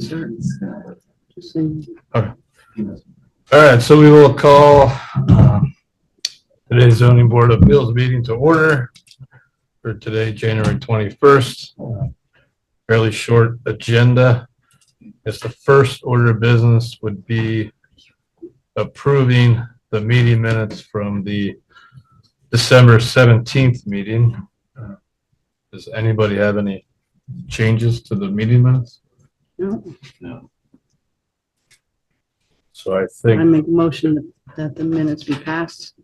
concerns. Just saying. Okay. All right, so we will call today's zoning board of appeals meeting to order for today, January 21st. Fairly short agenda. As the first order of business would be approving the meeting minutes from the December 17th meeting. Does anybody have any changes to the meeting minutes? No, No. So I I think make a motion that the minutes be passed.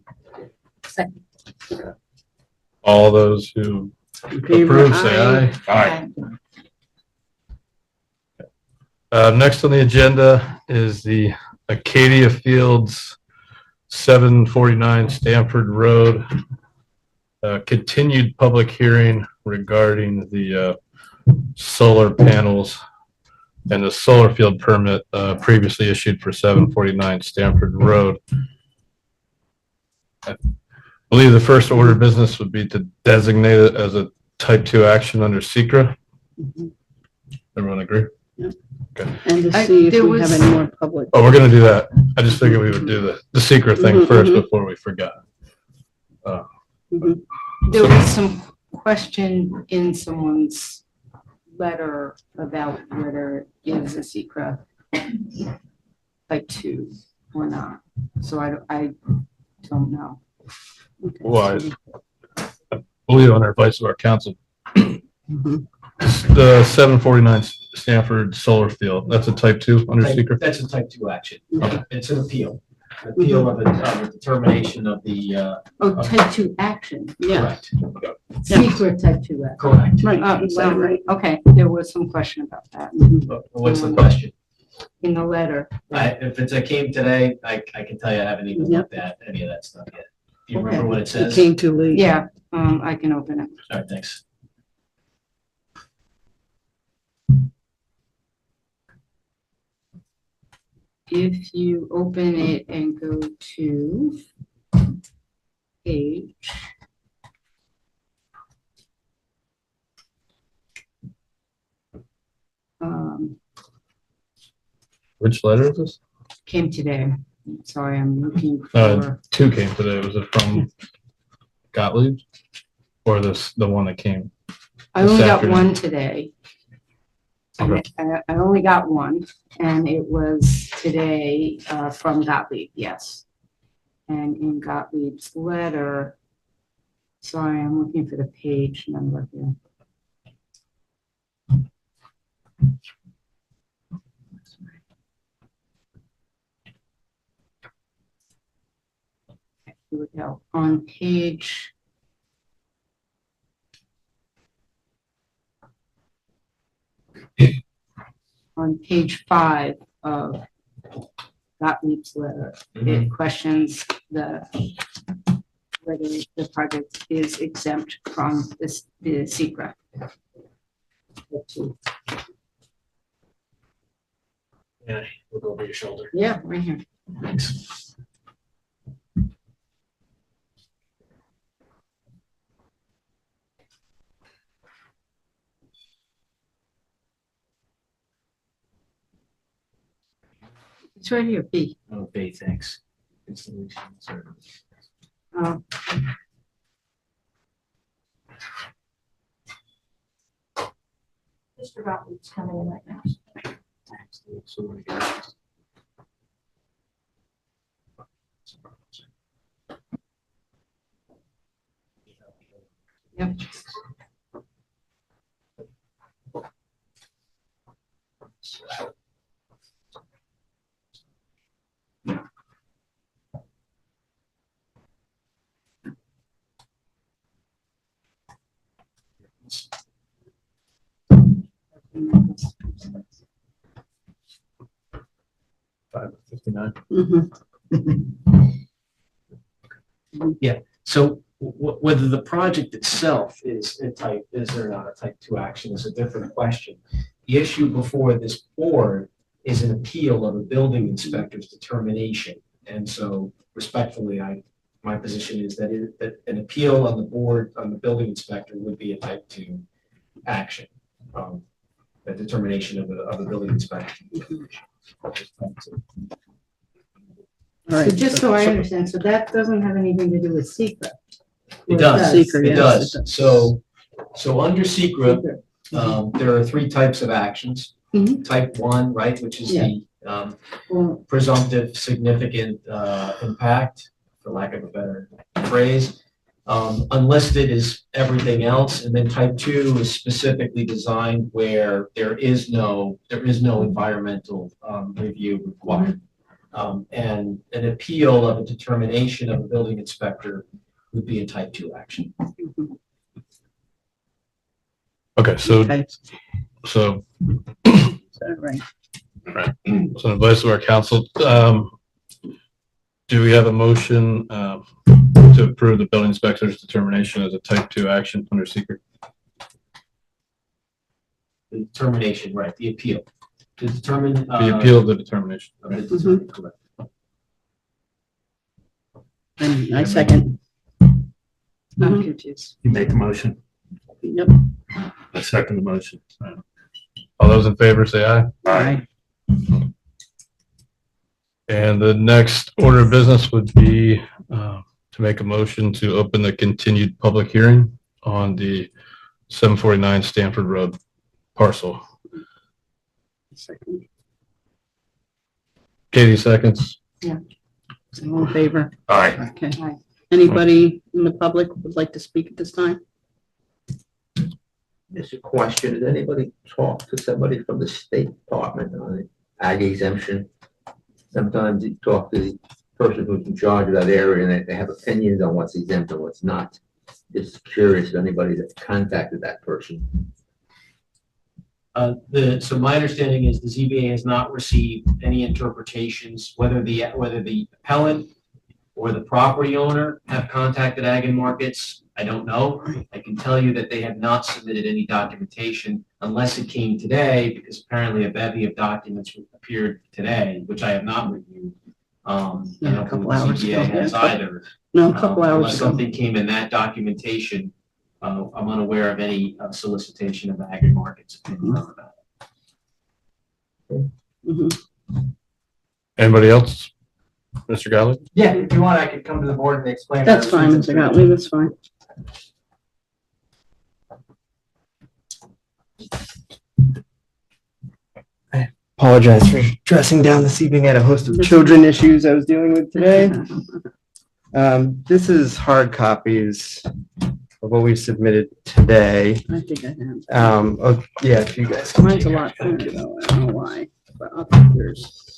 all those who In favor, approve, say aye. Next on the agenda is the Acadia Fields 749 Stanford Road continued public hearing regarding the solar panels and the solar field permit previously issued for 749 Stanford Road. I believe the first order of business would be to designate it as a type 2 action under SECRA. Mhm. Everyone agree? And to see if there we have was- any more public. Oh, we're going to do that. I just figured we would do the SECRA thing Mhm, first mhm. before we forgot. Mhm. There was some question in someone's letter about whether it is a secret type 2 or not. So I don't know. Okay. Well, I believe on our advice of our council, Mhm. the 749 Stanford solar field, that's a type 2 under SECRA? That's a type 2 action. Okay. It's an appeal. Appeal of a determination of the, Oh, type 2 action, Yeah, correct, secret type 2 action. correct. right. Oh, you said it well, right. okay, there was some question about that But what's the question? in the letter. If it came today, I can tell you I haven't even Yep. looked at any of that stuff yet. Do you Okay. remember what it It says? came too late. Yeah, I can open it. All right, thanks. If you open it and go to page Which letter is this? came today. Sorry, I'm looking Uh, for, 2 came today. Was it from Gottlieb? Or the one that came? I this only got afternoon. one today. Okay. I only got one, and it was today from Gottlieb, yes. And in Gottlieb's letter, sorry, I'm looking for the page number here. Here we go. On page 5 of Gottlieb's letter, it questions whether the project is exempt from the secret. Yeah, look over your shoulder. Yeah, right here. Thanks. It's right here, B. Okay, thanks. Installation service. Uh, Mr. Gottlieb's coming in right now. Yep. $5.59. Mhm. So whether the project itself is or not a type 2 action is a different question. The issue before this board is an appeal of a building inspector's determination. And so respectfully, my position is that an appeal on the board, on the building inspector would be a type 2 action. a determination of a building inspector. All right. So just so I understand, so that doesn't have anything to do with secret? It does, Secret, it yes, does. So under secret, there are three types of actions. Mhm. Type 1, right, which is the Well, presumptive significant impact, for lack of a better phrase. Unlisted is everything else, and then type 2 is specifically designed where there is no environmental review required. And an appeal of a determination of a building inspector would be a type 2 action. Okay, so, Okay, so, all right. so the advice of our council, do we have a motion, to approve the building inspector's determination as a type 2 action under secret? The determination, right, the appeal. To determine. The appeal of the determination. of the determination, correct. And I second. I'm confused. You make a motion. Yep. I second the motion. All those in favor say aye. Aye. And the next order of business would be to make a motion to open the continued public hearing on the 749 Stanford Road parcel. Second. Katie seconds. All in favor? Aye. Okay. Aye. Anybody in the public would like to speak at this time? Just a question, has anybody talked to somebody from the State Department on the ag exemption? Sometimes you talk to the person who's in charge of that area and they have opinions on what's exempt and what's not. Just curious if anybody that's contacted that person. So my understanding is the ZBA has not received any interpretations, whether the appellant or the property owner have contacted Ag and Markets. I don't know. I can tell you that they have not submitted any documentation unless it came today, because apparently a bevy of documents appeared today, which I have not reviewed. I don't Yeah, a think couple the hours ZBA ago, has yeah. either. No, a couple Unless hours ago. something came in that documentation, I'm unaware of any solicitation of Ag and Markets opinion on that. Mhm. Anybody else? Mr. Galley? Yeah, if you want, I could come to the board and explain. That's fine, Mr. Gottlieb, that's fine. Apologize for dressing down this evening. I had a host of children issues I was dealing with today. This is hard copies of what we submitted today. I think I have. Oh, yeah, if you guys. can Mine's a take lot thinner though, I don't know why, but I'll take yours.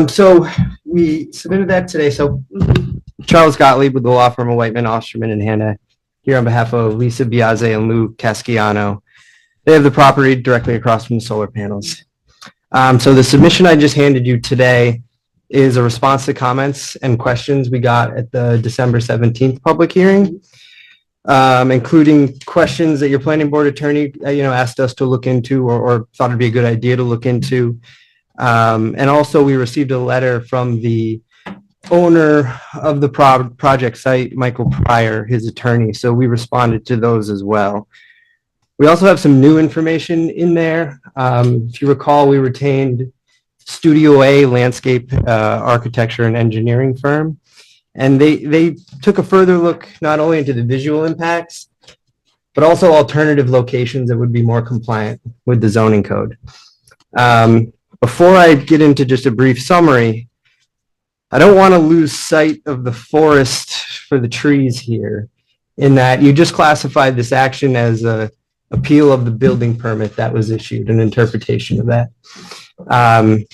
So we submitted that today. So Charles Gottlieb with the law firm of Whiteman, Osterman and Hannah here on behalf of Lisa Biase and Lou Casciano. They have the property directly across from the solar panels. So the submission I just handed you today is a response to comments and questions we got at the December 17th public hearing, including questions that your planning board attorney, asked us to look into or thought it'd be a good idea to look into. And also we received a letter from the owner of the project site, Michael Pryor, his attorney. So we responded to those as well. We also have some new information in there. If you recall, we retained Studio A landscape architecture and engineering firm. And they took a further look not only into the visual impacts, but also alternative locations that would be more compliant with the zoning code. Before I get into just a brief summary, I don't want to lose sight of the forest for the trees here, in that you just classified this action as a appeal of the building permit that was issued, an interpretation of that.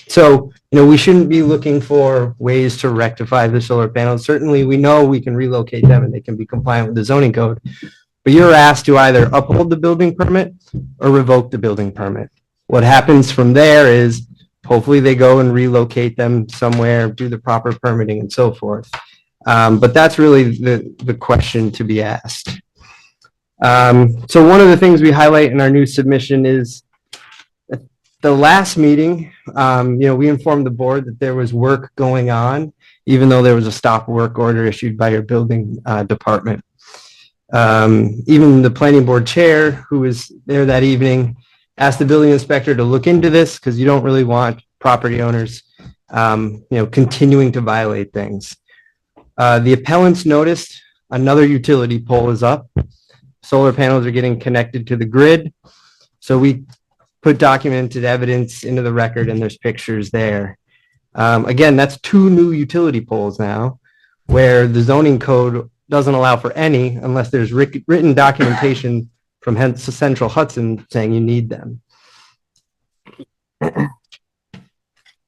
So, we shouldn't be looking for ways to rectify the solar panels. Certainly, we know we can relocate them and they can be compliant with the zoning code. But you're asked to either uphold the building permit or revoke the building permit. What happens from there is hopefully they go and relocate them somewhere, do the proper permitting and so forth. But that's really the question to be asked. So one of the things we highlight in our new submission is the last meeting, we informed the board that there was work going on, even though there was a stop work order issued by your building department. Even the planning board chair, who was there that evening, asked the building inspector to look into this because you don't really want property owners, continuing to violate things. The appellants noticed another utility pole is up. Solar panels are getting connected to the grid. So we put documented evidence into the record and there's pictures there. Again, that's 2 new utility poles now, where the zoning code doesn't allow for any unless there's written documentation from Central Hudson saying you need them.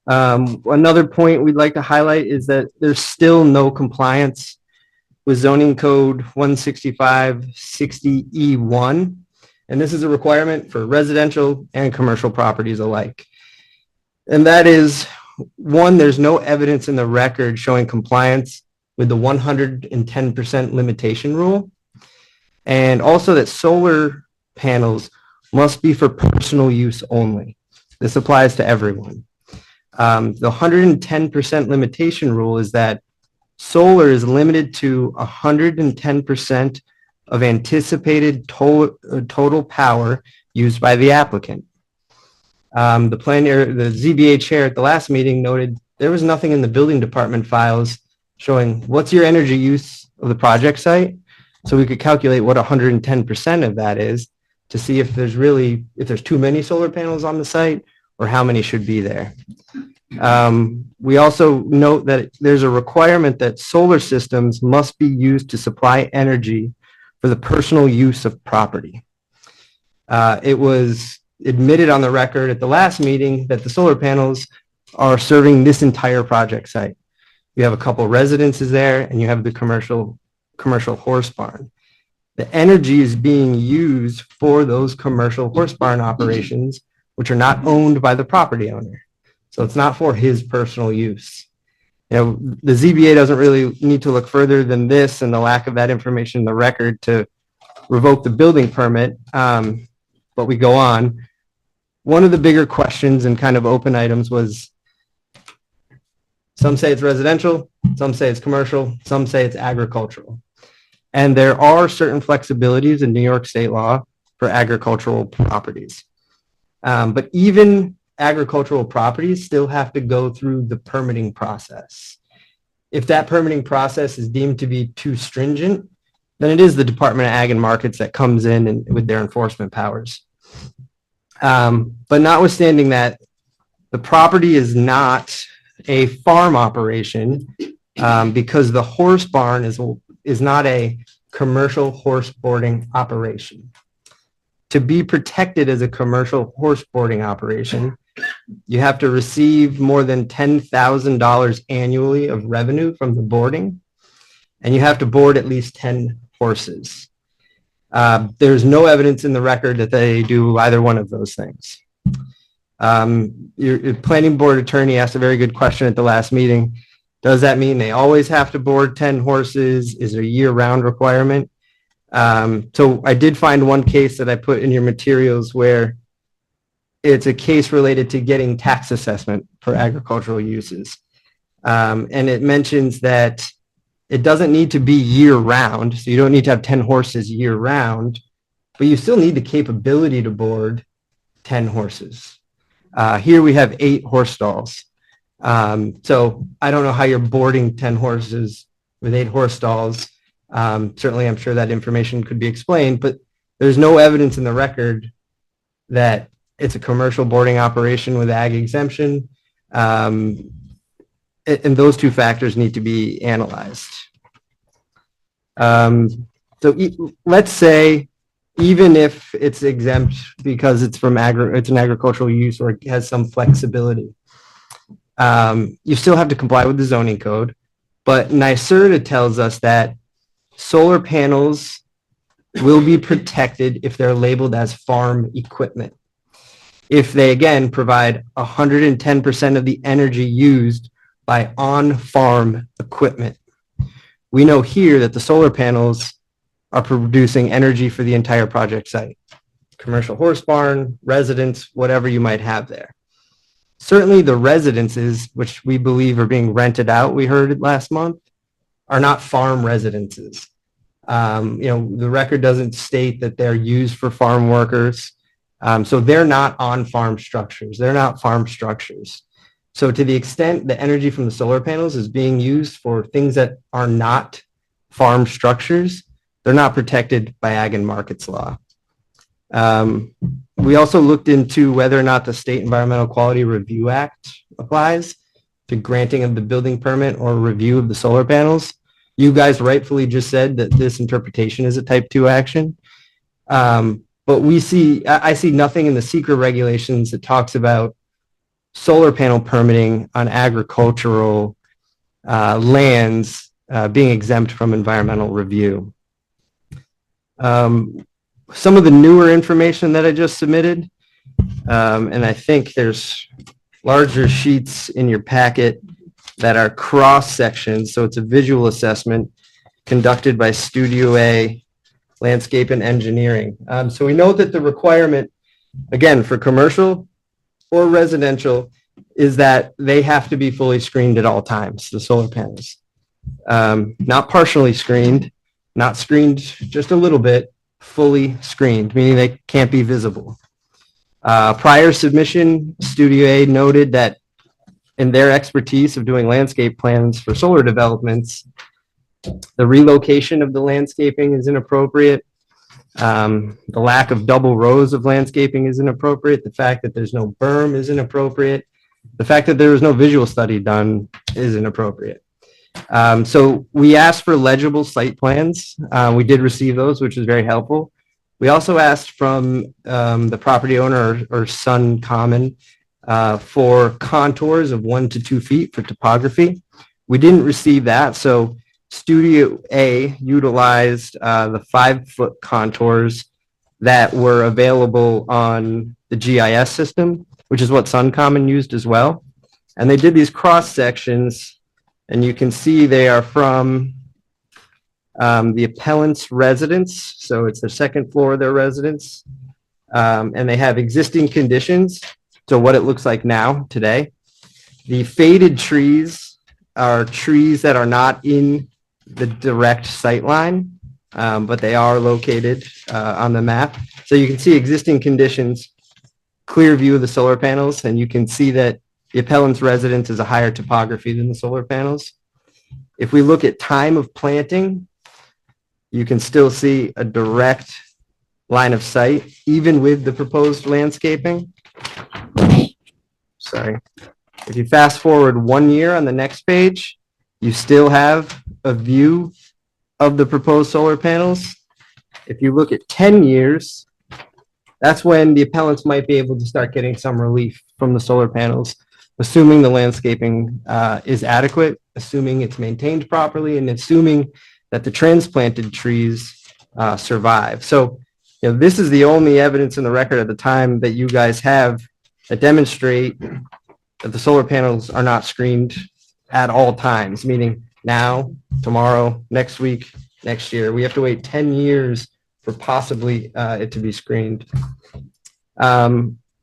Another point we'd like to highlight is that there's still no compliance with zoning code 165-60E1. And this is a requirement for residential and commercial properties alike. And that is, 1, there's no evidence in the record showing compliance with the 110% limitation rule. And also that solar panels must be for personal use only. This applies to everyone. The 110% limitation rule is that solar is limited to 110% of anticipated total power used by the applicant. The ZBA chair at the last meeting noted there was nothing in the building department files showing what's your energy use of the project site. So we could calculate what 110% of that is to see if there's too many solar panels on the site or how many should be there. We also note that there's a requirement that solar systems must be used to supply energy for the personal use of property. It was admitted on the record at the last meeting that the solar panels are serving this entire project site. You have a couple residences there and you have the commercial horse barn. The energy is being used for those commercial horse barn operations, which are not owned by the property owner. So it's not for his personal use. The ZBA doesn't really need to look further than this and the lack of that information in the record to revoke the building permit. But we go on. One of the bigger questions and kind of open items was, some say it's residential, some say it's commercial, some say it's agricultural. And there are certain flexibilities in New York state law for agricultural properties. But even agricultural properties still have to go through the permitting process. If that permitting process is deemed to be too stringent, then it is the Department of Ag and Markets that comes in and with their enforcement powers. But notwithstanding that, the property is not a farm operation because the horse barn is not a commercial horse boarding operation. To be protected as a commercial horse boarding operation, you have to receive more than $10,000 annually of revenue from the boarding, and you have to board at least 10 horses. There's no evidence in the record that they do either one of those things. Your planning board attorney asked a very good question at the last meeting. Does that mean they always have to board 10 horses? Is it a year-round requirement? So I did find one case that I put in your materials where it's a case related to getting tax assessment for agricultural uses. And it mentions that it doesn't need to be year-round, so you don't need to have 10 horses year-round, but you still need the capability to board 10 horses. Here we have 8 horse stalls. So I don't know how you're boarding 10 horses with 8 horse stalls. Certainly, I'm sure that information could be explained, but there's no evidence in the record that it's a commercial boarding operation with ag exemption. And those two factors need to be analyzed. Let's say, even if it's exempt because it's from it's an agricultural use or it has some flexibility, you still have to comply with the zoning code. But NYSERDA tells us that solar panels will be protected if they're labeled as farm equipment. If they, again, provide 110% of the energy used by on-farm equipment. We know here that the solar panels are producing energy for the entire project site. commercial horse barn, residence, whatever you might have there. Certainly the residences, which we believe are being rented out, we heard it last month, are not farm residences. The record doesn't state that they're used for farm workers. So they're not on farm structures. They're not farm structures. So to the extent the energy from the solar panels is being used for things that are not farm structures, they're not protected by Ag and Markets Law. We also looked into whether or not the State Environmental Quality Review Act applies to granting of the building permit or review of the solar panels. You guys rightfully just said that this interpretation is a type 2 action. But I see nothing in the secret regulations that talks about solar panel permitting on agricultural lands being exempt from environmental review. Some of the newer information that I just submitted, and I think there's larger sheets in your packet that are cross sections. So it's a visual assessment conducted by Studio A Landscape and Engineering. So we know that the requirement, again, for commercial or residential, is that they have to be fully screened at all times, the solar panels. Not partially screened, not screened just a little bit, fully screened, meaning they can't be visible. Prior submission, Studio A noted that in their expertise of doing landscape plans for solar developments, the relocation of the landscaping is inappropriate. The lack of double rows of landscaping is inappropriate. The fact that there's no berm is inappropriate. The fact that there was no visual study done is inappropriate. So we asked for legible site plans. We did receive those, which was very helpful. We also asked from the property owner or Sun Common for contours of 1 to 2 feet for topography. We didn't receive that, so Studio A utilized the 5-foot contours that were available on the GIS system, which is what Sun Common used as well. And they did these cross sections, and you can see they are from the appellant's residence. So it's the second floor of their residence. And they have existing conditions. So what it looks like now, today. The faded trees are trees that are not in the direct sight line, but they are located on the map. So you can see existing conditions, clear view of the solar panels, and you can see that the appellant's residence is a higher topography than the solar panels. If we look at time of planting, you can still see a direct line of sight, even with the proposed landscaping. Sorry. If you fast forward 1 year on the next page, you still have a view of the proposed solar panels. If you look at 10 years, that's when the appellants might be able to start getting some relief from the solar panels, assuming the landscaping is adequate, assuming it's maintained properly, and assuming that the transplanted trees survive. So, this is the only evidence in the record at the time that you guys have that demonstrate that the solar panels are not screened at all times, meaning now, tomorrow, next week, next year. We have to wait 10 years for possibly it to be screened.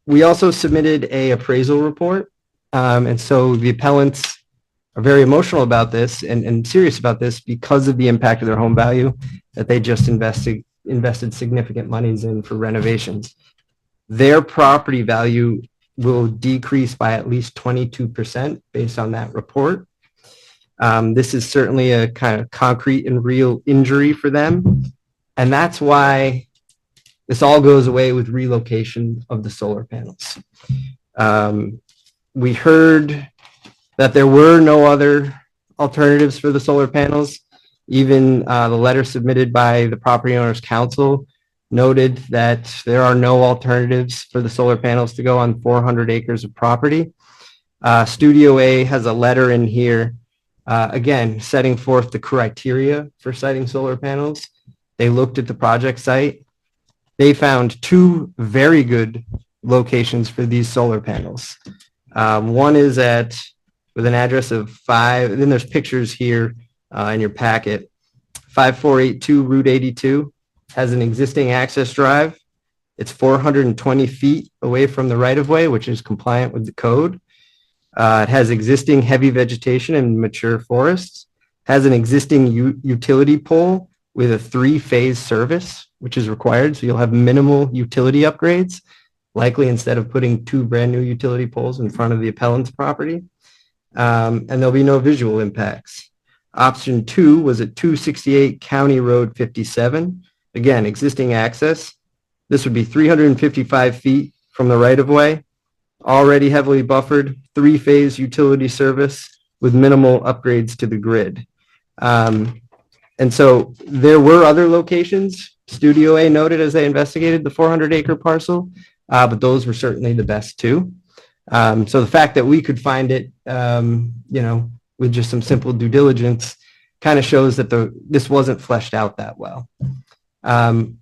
We also submitted a appraisal report. And so the appellants are very emotional about this and serious about this because of the impact of their home value that they just invested significant monies in for renovations. Their property value will decrease by at least 22% based on that report. This is certainly a kind of concrete and real injury for them. And that's why this all goes away with relocation of the solar panels. We heard that there were no other alternatives for the solar panels. Even the letter submitted by the Property Owners Council noted that there are no alternatives for the solar panels to go on 400 acres of property. Studio A has a letter in here, again, setting forth the criteria for siting solar panels. They looked at the project site. They found 2 very good locations for these solar panels. One is with an address of 5, then there's pictures here in your packet. 5482 Route 82 has an existing access drive. It's 420 feet away from the right-of-way, which is compliant with the code. It has existing heavy vegetation and mature forests, has an existing utility pole with a 3-phase service, which is required. So you'll have minimal utility upgrades, likely instead of putting 2 brand new utility poles in front of the appellant's property. And there'll be no visual impacts. Option 2 was at 268 County Road 57. Again, existing access. This would be 355 feet from the right-of-way, already heavily buffered, 3-phase utility service with minimal upgrades to the grid. And so there were other locations, Studio A noted as they investigated the 400-acre parcel, but those were certainly the best too. So the fact that we could find it, with just some simple due diligence kind of shows that this wasn't fleshed out that well.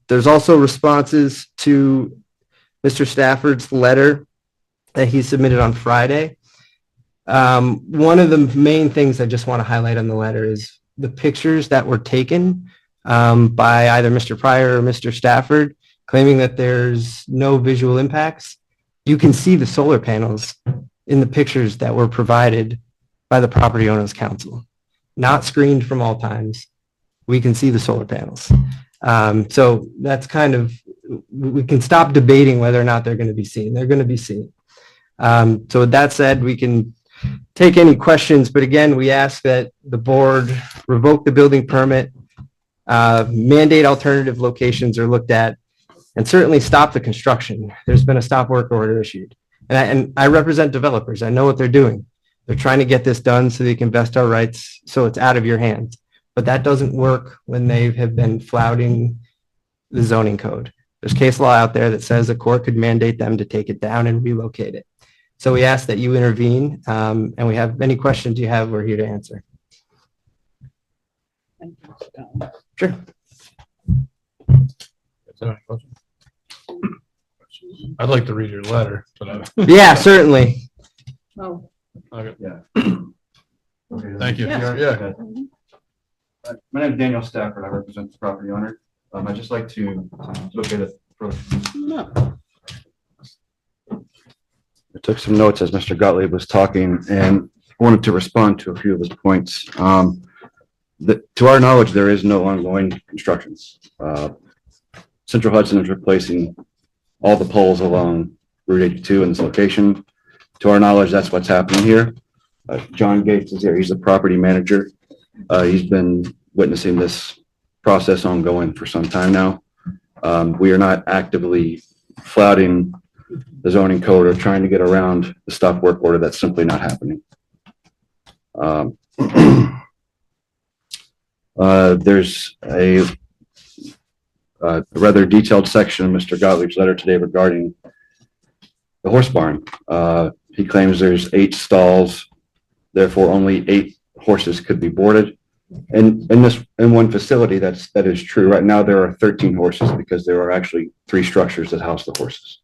There's also responses to Mr. Stafford's letter that he submitted on Friday. One of the main things I just want to highlight on the letter is the pictures that were taken by either Mr. Pryor or Mr. Stafford, claiming that there's no visual impacts. You can see the solar panels in the pictures that were provided by the Property Owners Council, not screened from all times. We can see the solar panels. So that's kind of, we can stop debating whether or not they're going to be seen. They're going to be seen. So with that said, we can take any questions, but again, we ask that the board revoke the building permit, mandate alternative locations are looked at, and certainly stop the construction. There's been a stop work order issued. And I represent developers. I know what they're doing. They're trying to get this done so they can vest our rights so it's out of your hands. But that doesn't work when they have been flouting the zoning code. There's case law out there that says a court could mandate them to take it down and relocate it. So we ask that you intervene, and we have any questions you have, we're here to answer. Sure. I'd like to read your letter, but Yeah, certainly. Oh, okay. Yeah. Thank you. Yeah. Yeah. My name is Daniel Stafford. I represent the property owner. I'd just like to look at it. No. I took some notes as Mr. Gottlieb was talking and wanted to respond to a few of his points. To our knowledge, there is no ongoing constructions. Central Hudson is replacing all the poles along Route 82 in this location. To our knowledge, that's what's happening here. John Gates is here. He's the property manager. He's been witnessing this process ongoing for some time now. We are not actively flouting the zoning code or trying to get around the stop work order. That's simply not happening. There's a rather detailed section of Mr. Gottlieb's letter today regarding the horse barn. He claims there's 8 stalls, therefore only 8 horses could be boarded. And in one facility, that is true. Right now, there are 13 horses because there are actually 3 structures that house the horses.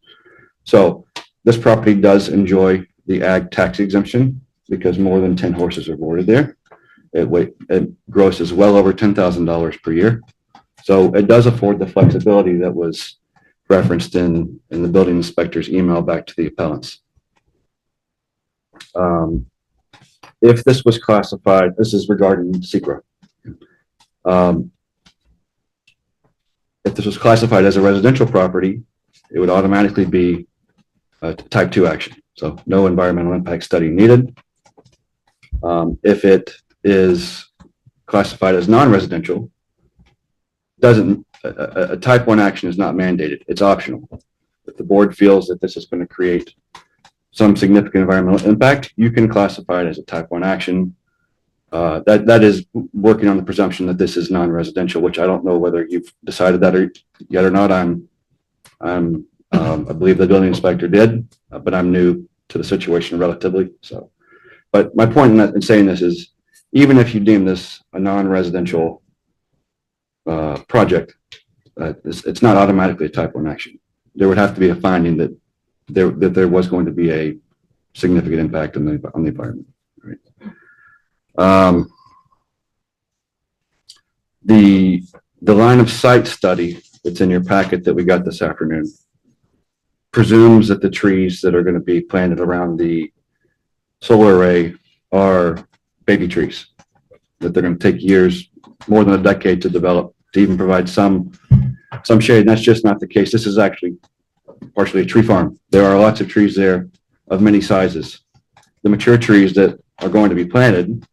So this property does enjoy the ag tax exemption because more than 10 horses are boarded there. It grosses well over $10,000 per year. So it does afford the flexibility that was referenced in the building inspector's email back to the appellants. If this was classified, this is regarding SECRA. If this was classified as a residential property, it would automatically be a type 2 action. So no environmental impact study needed. If it is classified as non-residential, a type 1 action is not mandated. It's optional. If the board feels that this is going to create some significant environmental impact, you can classify it as a type 1 action. That is working on the presumption that this is non-residential, which I don't know whether you've decided that yet or not. I believe the building inspector did, but I'm new to the situation relatively. So, but my point in saying this is, even if you deem this a non-residential project, it's not automatically a type 1 action. There would have to be a finding that there was going to be a significant impact on the environment. Right? The line of sight study that's in your packet that we got this afternoon, presumes that the trees that are going to be planted around the solar array are baby trees, that they're going to take years, more than a decade to develop, to even provide some shade. And that's just not the case. This is actually partially a tree farm. There are lots of trees there of many sizes. The mature trees that are going to be planted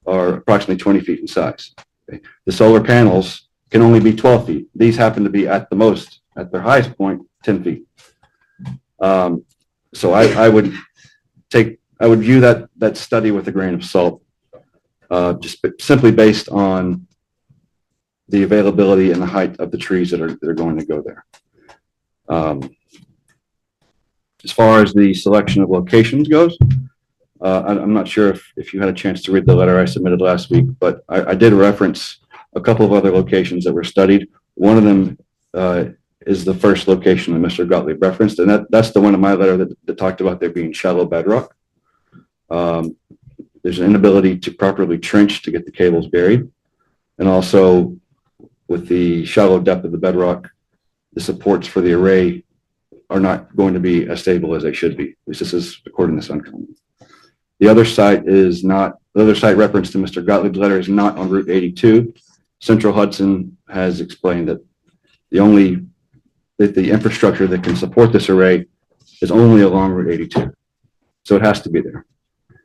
are approximately 20 feet in size. Okay. The solar panels can only be 12 feet. These happen to be at the most, at their highest point, 10 feet. So I would view that study with a grain of salt, just simply based on the availability and the height of the trees that are going to go there. As far as the selection of locations goes, I'm not sure if you had a chance to read the letter I submitted last week, but I did reference a couple of other locations that were studied. One of them is the first location that Mr. Gottlieb referenced, and that's the one in my letter that talked about there being shallow bedrock. There's an inability to properly trench to get the cables buried. And also with the shallow depth of the bedrock, the supports for the array are not going to be as stable as they should be. At least this is according to Suncom. The other site referenced in Mr. Gottlieb's letter is not on Route 82. Central Hudson has explained that the infrastructure that can support this array is only along Route 82. So it has to be there.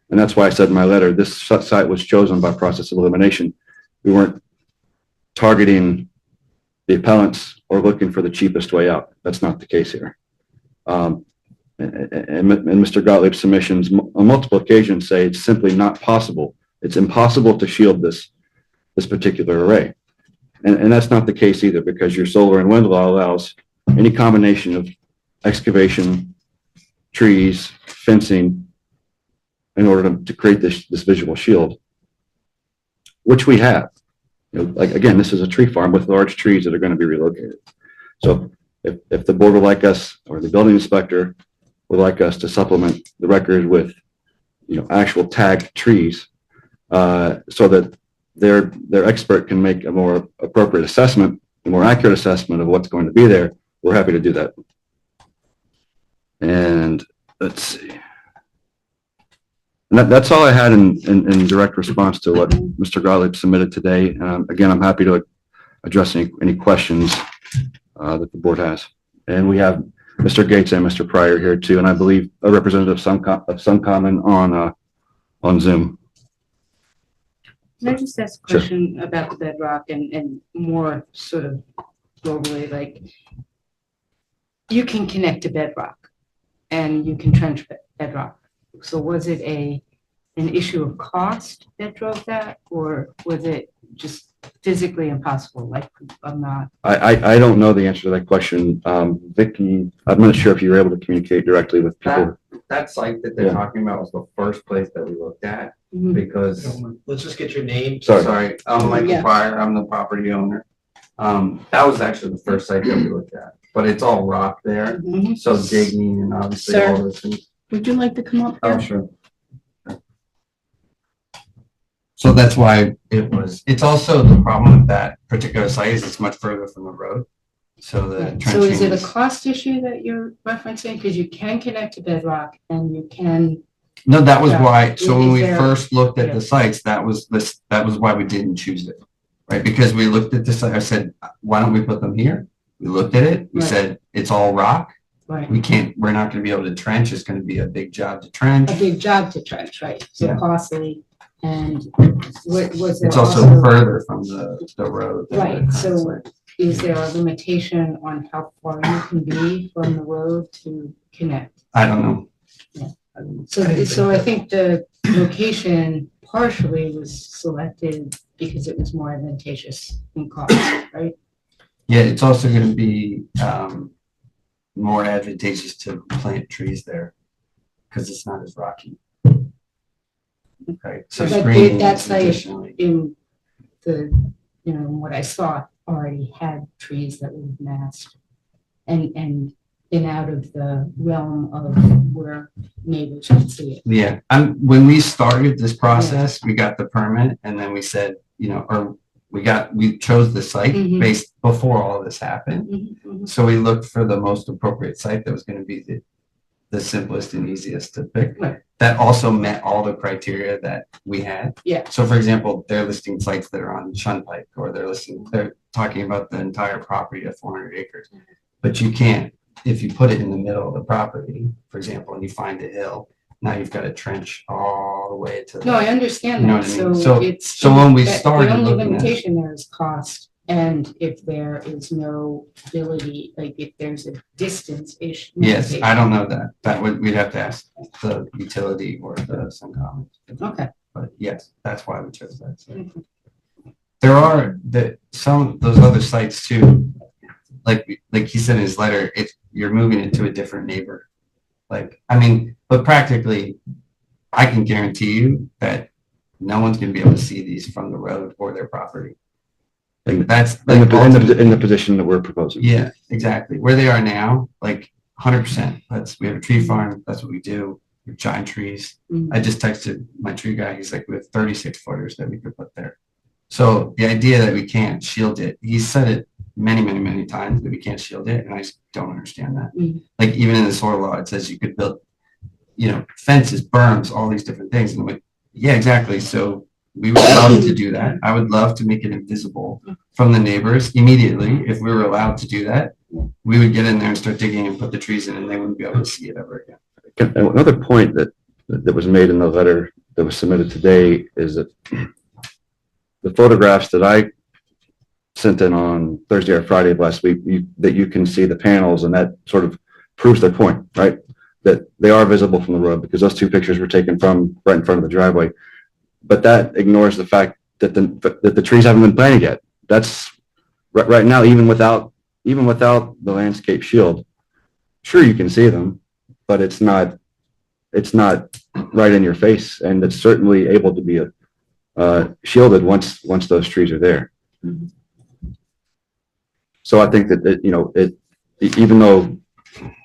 And that's why I said in my letter, this site was chosen by process of elimination. We weren't targeting the appellants or looking for the cheapest way out. That's not the case here. And Mr. Gottlieb's submissions on multiple occasions say it's simply not possible. It's impossible to shield this particular array. And that's not the case either, because your solar and wind law allows any combination of excavation, trees, fencing, in order to create this visual shield, which we have. You know, like, again, this is a tree farm with large trees that are going to be relocated. So if the board would like us, or the building inspector would like us to supplement the record with, actual tagged trees, so that their expert can make a more appropriate assessment, a more accurate assessment of what's going to be there, we're happy to do that. And let's see. And that's all I had in direct response to what Mr. Gottlieb submitted today. Again, I'm happy to address any questions that the board has. And we have Mr. Gates and Mr. Pryor here too, and I believe a representative of Suncommon on Zoom. Can I just ask a Sure. question about the bedrock and more sort of globally, like you can connect to bedrock and you can trench bedrock. So was it an issue of cost that drove that, or was it just physically impossible? Like, I'm not. I don't know the answer to that question. Vicky, I'm not sure if you were able to communicate directly with people. That site that they're Yeah. talking about was the first place that we looked at, Mhm. because, Let's just get your name. Sorry. I'm Michael Yeah. Pryor, I'm the property owner. That was actually the first site that we looked at, but it's all rock there, Mhm. so digging and obviously all Sir. those things. Would you like to come up Oh, here? sure. So that's why it's also the problem with that particular site is it's much further from the road. So the Right. So is trenching it a cost issue that you're referencing? Because you can connect to bedrock and you can, No, that was Yeah. why, so when Is we there- first looked at Yeah. the sites, that was why we didn't choose it. Right, because we looked at the site, I said, why don't we put them here? We looked at it, we Right. said, it's all rock. right, We're not gonna be able to trench, it's gonna be a big job to trench. a big job to trench, right? So Yeah. costly. And was there It's also also, further from the road. than right, the so site. is there a limitation on how far you can be from the road to connect? I don't know. So I think the location partially was selected because it was more advantageous in cost, right? Yeah, it's also gonna be, more advantageous to plant trees there, because it's not as rocky. Right, so But screening that is site additionally. in the, what I saw already had trees that were massed and been out of the realm of where neighbors could see it. Yeah, when we started this process, we got the permit and then we said, or we chose the site Mhm. based before all this happened. Mhm, mhm. So we looked for the most appropriate site that was gonna be the simplest and easiest to pick. Right. That also met all the criteria that we had. Yeah. So for example, they're listing sites that are on Shunpike, or they're talking about the entire property of 400 acres. But you can't, if you put it in the middle of the property, for example, and you find a hill, now you've got to trench all the way to. No, I understand You know that. what I mean? So So- it's. so when we that started The only looking at it- limitation there is cost. And if there is no ability, like if there's a distance issue. Yes, I don't know that. We'd have to ask the utility or the Suncom. Okay. But yes, that's why we chose that site. Mhm. There are some of those other sites too, like he said in his letter, you're moving into a different neighbor. But practically, I can guarantee you that no one's gonna be able to see these from the road or their property. That's In the position that we're proposing. yeah, exactly. Where they are now, 100%. We have a tree farm. That's what we do. We have giant trees. Mhm. I just texted my tree guy. He's like, we have 36 footers that we could put there. So the idea that we can't shield it, he said it many, many, many times that we can't shield it, and I just don't understand that. Mhm. Even in the soil law, it says you could build, fences, berms, all these different things. And I'm like, yeah, exactly. So we would love to do that. I would love to make it invisible from the neighbors immediately. If we were allowed to do that, we would get in there and start digging and put the trees in, and they wouldn't be able to see it ever again. Another point that was made in the letter that was submitted today is that the photographs that I sent in on Thursday or Friday of last week, that you can see the panels, and that sort of proves their point, right? That they are visible from the road, because those two pictures were taken from right in front of the driveway. But that ignores the fact that the trees haven't been planted yet. That's right now, even without the landscape shield, sure, you can see them, but it's not right in your face, and it's certainly able to be shielded once those trees are there. Mhm. So I think that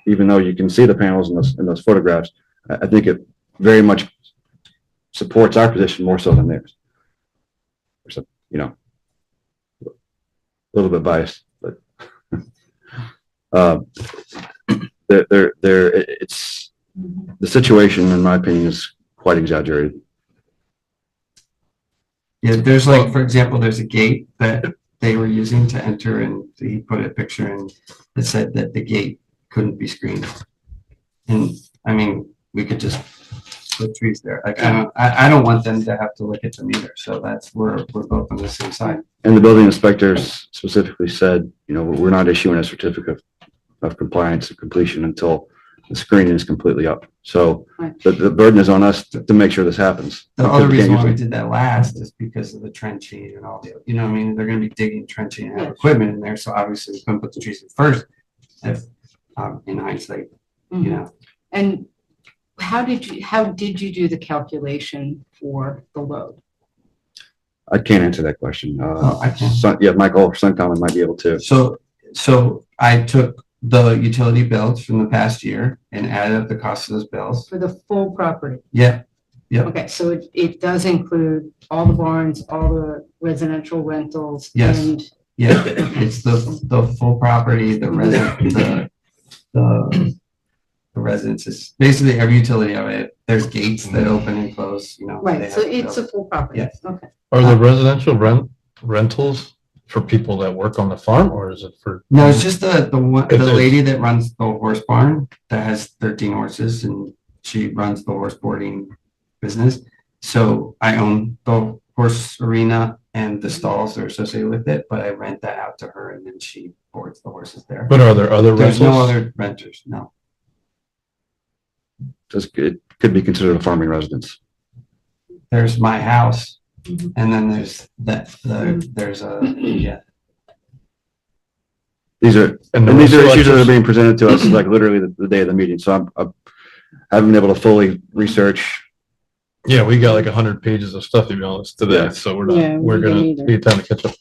even though you can see the panels in those photographs, I think it very much supports our position more so than theirs. So, a little bit biased, but it's the situation, in my opinion, is quite exaggerated. Yeah, there's for example, there's a gate that they were using to enter, and he put a picture in that said that the gate couldn't be screened. And we could just put trees there. I don't want them to have to look at them either. So we're both on the same side. And the building inspectors specifically said, we're not issuing a certificate of compliance and completion until the screening is completely up. So Right. the burden is on us to make sure this happens. The Because other we can't reason why we use it. did that last is because of the trenching and all the, they're going to be digging, trenching, and have Yeah. equipment in there. So obviously we couldn't put the trees in first. If in hindsight, Mhm. And how did you do the calculation for the load? I can't answer that question. I can. Michael or Suncom might be able to. So I took the utility bills from the past year and added up the cost of those bills. For the full property? Yeah, Yep. Okay, so it does include all the barns, all the residential rentals? Yes. And yeah, it's the full property, the resident, the residences, basically every utility of it. There's gates that open and close, they Right, so have to it's go. a full property? Yes. Okay. Are the residential rentals for people that work on the farm, or is it for? No, it's just the It's- lady that runs the horse barn that has 13 horses, and she runs the horse boarding business. So I own the horse arena and the stalls that are associated with it, but I rent that out to her, and then she boards the horses there. But are there other There's rentals? no other renters, no. It could be considered a farming residence. There's my house, Mhm. and then there's there's yeah. These are And the these are rest issues that are electors- being presented to us like literally the day of the meeting. So I haven't been able to fully research. Yeah, we got like 100 pages of stuff, to be honest, today, Yeah. so we're Yeah, not, we we're didn't gonna either. need time to catch up.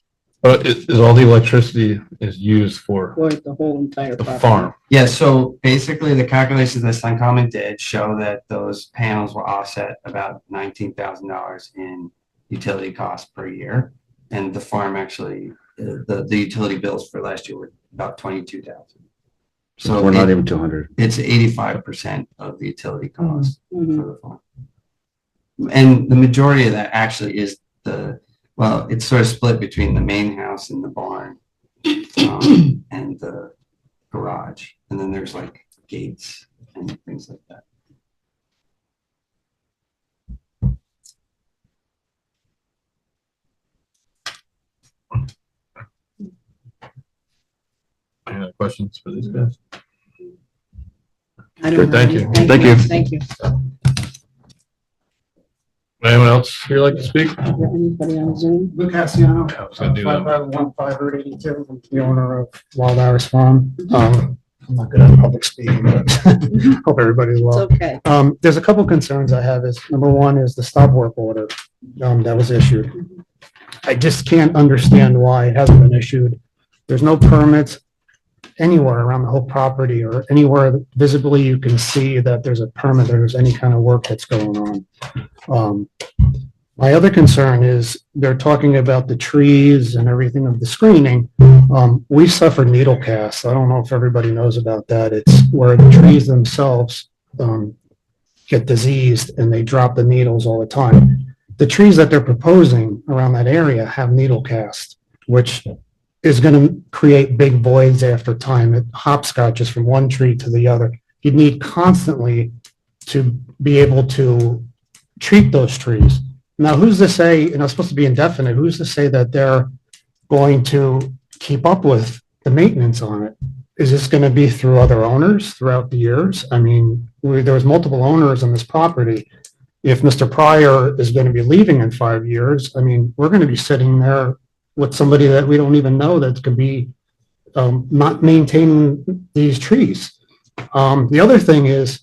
But is all the electricity is used for For the whole entire the property. farm? Yeah, so basically the calculations that Suncommon did show that those panels will offset about $19,000 in utility costs per year. And the farm actually, the utility bills for last year were about 22,000. So We're not even 200. it's 85% of the utility cost Mhm. for the farm. And the majority of that actually is well, it's sort of split between the main house and the barn, and the garage. And then there's like gates and things like that. Any other questions for these guys? I don't Good, thank have you. any. Thank you. Thank you. Anyone else here like to speak? Is there anybody on Zoom? Luke Cassiano, I was gonna do that. 5515 Route 82, I'm the owner of Wild Iris Farm. I'm not good at public speaking, but hope everybody's It's well. okay. There's a couple concerns I have is, number one is the stop work order that was issued. I just can't understand why it hasn't been issued. There's no permits anywhere around the whole property or anywhere visibly you can see that there's a permit, there's any kind of work that's going on. My other concern is they're talking about the trees and everything of the screening. We suffered needle casts. I don't know if everybody knows about that. It's where the trees themselves get diseased and they drop the needles all the time. The trees that they're proposing around that area have needle cast, which is going to create big voids after time. It hopscotches from one tree to the other. You need constantly to be able to treat those trees. Now, who's to say, and it's supposed to be indefinite, who's to say that they're going to keep up with the maintenance on it? Is this going to be through other owners throughout the years? I mean, there was multiple owners on this property. If Mr. Pryor is going to be leaving in 5 years, I mean, we're going to be sitting there with somebody that we don't even know that could be not maintaining these trees. The other thing is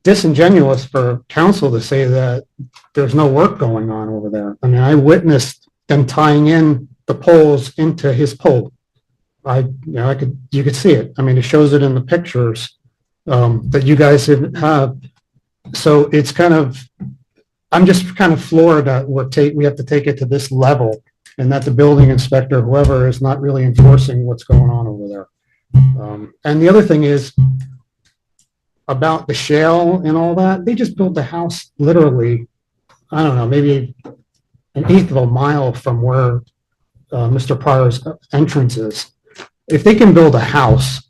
disingenuous for council to say that there's no work going on over there. I mean, I witnessed them tying in the poles into his pole. You could see it. I mean, it shows it in the pictures that you guys have. So it's kind of, I'm just kind of floored that we have to take it to this level and that the building inspector, whoever, is not really enforcing what's going on over there. And the other thing is about the shale and all that. They just built a house literally, I don't know, maybe an eighth of a mile from where Mr. Pryor's entrance is. If they can build a house,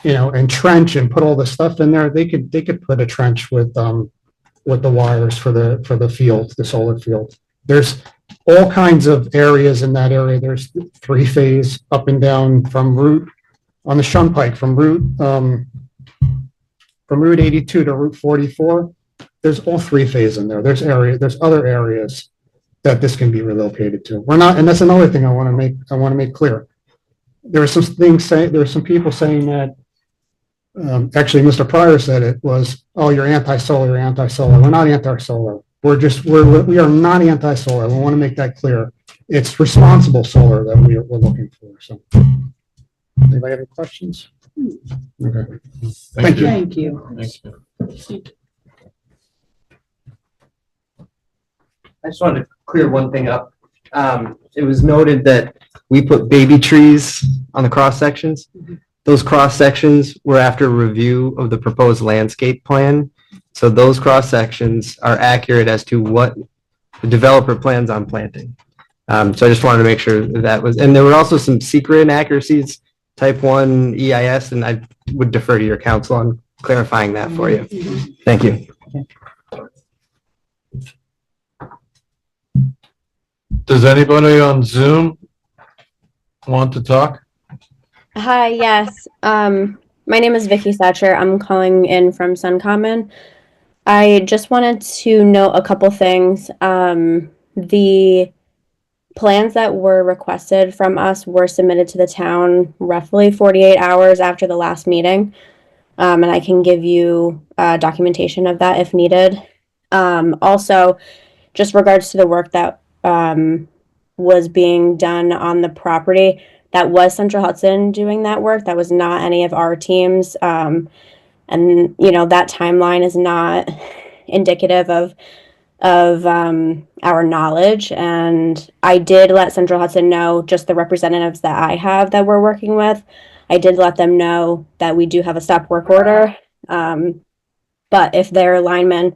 and trench and put all the stuff in there, they could put a trench with the wires for the field, the solar field. There's all kinds of areas in that area. There's 3-phase up and down from Route on the Shunpike from Route 82 to Route 44. There's all 3-phase in there. There's other areas that this can be relocated to. We're not, and that's another thing I want to make clear. There are some people saying that. Actually, Mr. Pryor said it was, oh, you're anti-solar, you're anti-solar. We're not anti-solar. We are not anti-solar. We want to make that clear. It's responsible solar that we're looking for. So, anybody have any questions? Okay. Thank you. Thank you. Thank you. I just wanted to clear one thing up. It was noted that we put baby trees on the cross sections. Those cross sections were after review of the proposed landscape plan. So those cross sections are accurate as to what the developer plans on planting. So I just wanted to make sure that was, and there were also some secret inaccuracies, type 1 EIS, and I would defer to your counsel on clarifying that for you. Thank you. Does anybody on Zoom want to talk? Hi, yes. My name is Vicky Satcher. I'm calling in from Suncommon. I just wanted to note a couple things. The plans that were requested from us were submitted to the town roughly 48 hours after the last meeting. And I can give you documentation of that if needed. Also, just regards to the work that was being done on the property, that was Central Hudson doing that work. That was not any of our teams. And, that timeline is not indicative of of our knowledge. And I did let Central Hudson know, just the representatives that I have that we're working with. I did let them know that we do have a stop work order. But if their linemen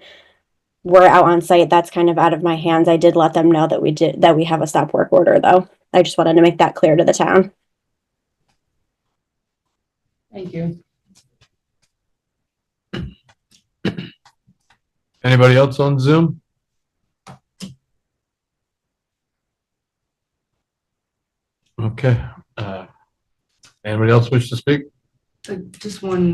were out on site, that's kind of out of my hands. I did let them know that we have a stop work order, though. I just wanted to make that clear to the town. Thank you. Anybody else on Zoom? Okay. Anybody else wish to speak? Just one,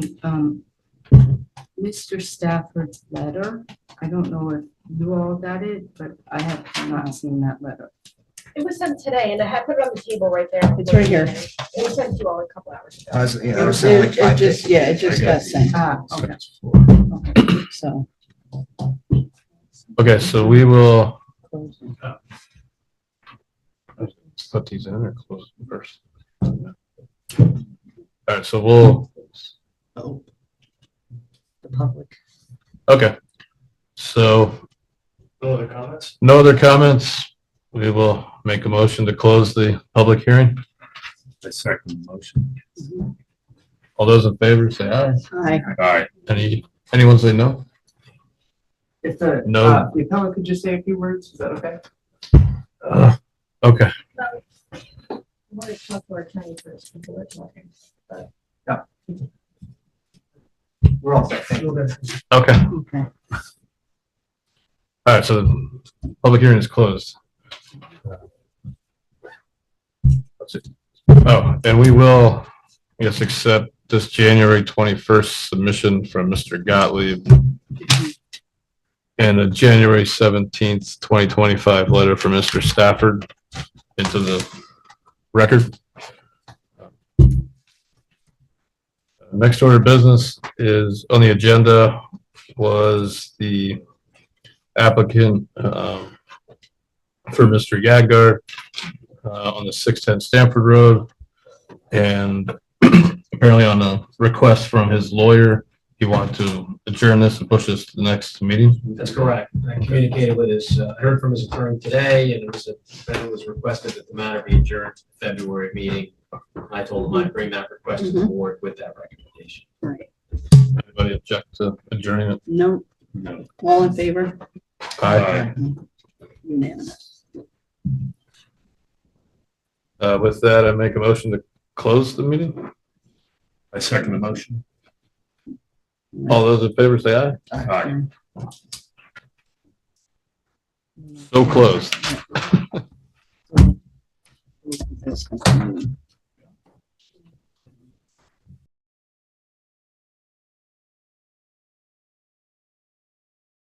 Mr. Stafford's letter. I don't know if you all got it, but I have not seen that letter. It was sent today, and I had put it on the table right there. It's right here. It was sent to you all a couple hours ago. It just, yeah, it just got sent. Okay. Okay, so. Okay, so we will put these in or close them first. All right, so we'll, The public. okay. So No other comments? no other comments. We will make a motion to close the public hearing. I second the motion. All those in favor say aye. Hi. Aye. Anyone say no? If the, No. the appellant could just say a few words, is that okay? Okay, I want to talk to our attorney first before we're talking. We're all set, thank you. okay. Okay. All right, so the public hearing is closed. Let's see. Oh, and we will, I guess, accept this January 21st submission from Mr. Gottlieb and a January 17th, 2025 letter from Mr. Stafford into the record. Next order of business is on the agenda was the applicant for Mr. Yadgar on the 610 Stamford Road. And apparently on a request from his lawyer, he wanted to adjourn this and push this to the next meeting. That's correct. I communicated with his, I heard from his attorney today, and it was requested that the matter be adjourned to the February meeting. I told him I'd bring that request to the board with that recommendation. Right. Anybody object to adjourning it? No, No. all in favor? Aye. Unanimous. With that, I make a motion to close the meeting. I second the motion. All those in favor say aye. Aye. So closed. This continuing.